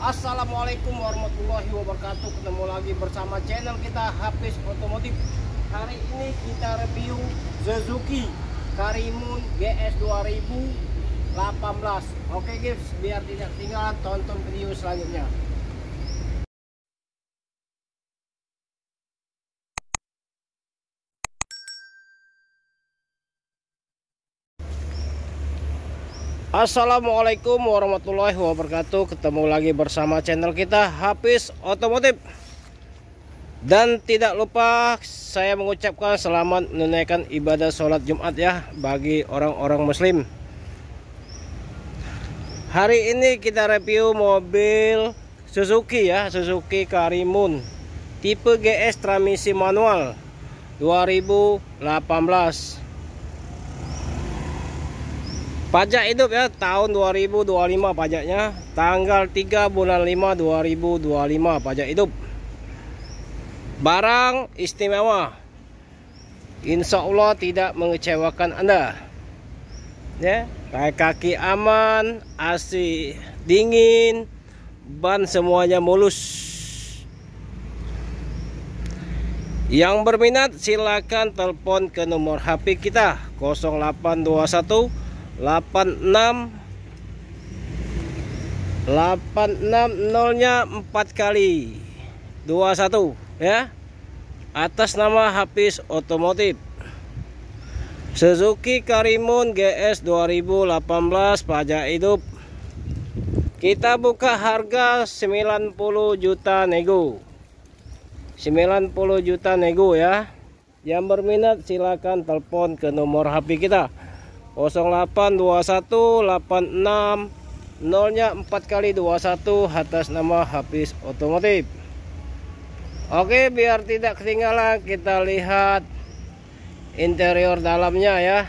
Assalamualaikum warahmatullahi wabarakatuh. Ketemu lagi bersama channel kita Hafiz Otomotif. Hari ini kita review Suzuki Karimun GS 2018. Oke guys, biar tidak ketinggalan, tonton video selanjutnya. Assalamualaikum warahmatullahi wabarakatuh. Ketemu lagi bersama channel kita Hafiz Otomotif. Dan tidak lupa saya mengucapkan selamat menunaikan ibadah sholat Jumat ya bagi orang-orang muslim. Hari ini kita review mobil Suzuki ya, Suzuki Karimun tipe GS transmisi manual 2018. Pajak hidup ya, tahun 2025 pajaknya, tanggal 3 bulan 5 2025 pajak hidup. Barang istimewa, insya Allah tidak mengecewakan Anda ya. Kaki aman, AC dingin, ban semuanya mulus. Yang berminat silakan telepon ke nomor HP kita 0821 86 nya 4 kali 21 ya, atas nama Hafiz Otomotif. Suzuki Karimun GS 2018 pajak hidup. Kita buka harga 90 juta nego, 90 juta nego ya. Yang berminat silakan telepon ke nomor HP kita 0821 86 nya 4 kali 21 atas nama Hafiz Otomotif. Oke, biar tidak ketinggalan kita lihat interior dalamnya ya.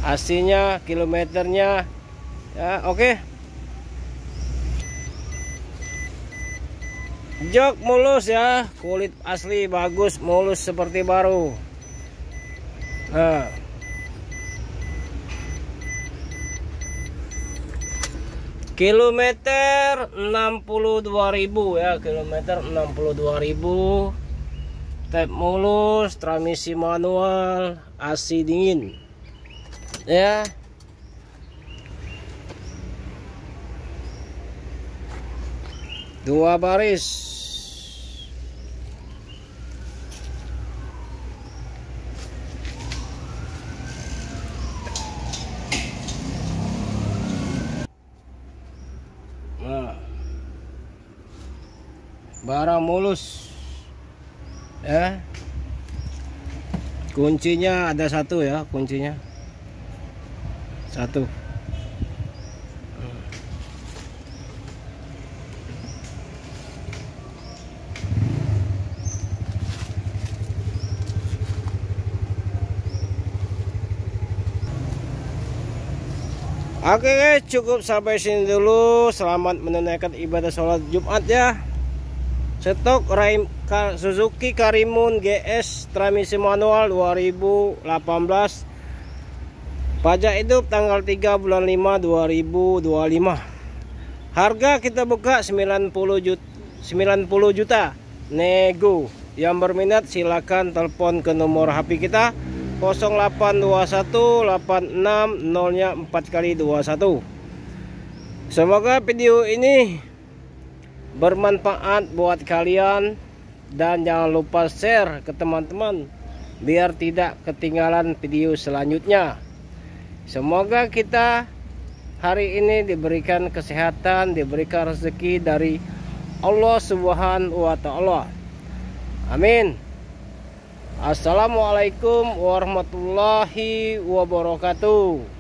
AC-nya, kilometernya ya, oke. Jok mulus ya, kulit asli bagus, mulus seperti baru. Nah, kilometer 62.000 ya, kilometer 62.000. Tap mulus, transmisi manual, AC dingin ya. Dua baris. Nah, barang mulus ya. Kuncinya ada satu ya, kuncinya satu. Oke guys, cukup sampai sini dulu. Selamat menunaikan ibadah sholat Jumat ya. Stok Suzuki Karimun GS transmisi manual 2018. Pajak hidup tanggal 3 bulan 5 2025. Harga kita buka 90 juta nego. Yang berminat silakan telepon ke nomor HP kita 0821 86 nya 4 kali 21. Semoga video ini bermanfaat buat kalian, dan jangan lupa share ke teman-teman biar tidak ketinggalan video selanjutnya. Semoga kita hari ini diberikan kesehatan, diberikan rezeki dari Allah Subhanahu wa Ta'ala. Amin. Assalamualaikum warahmatullahi wabarakatuh.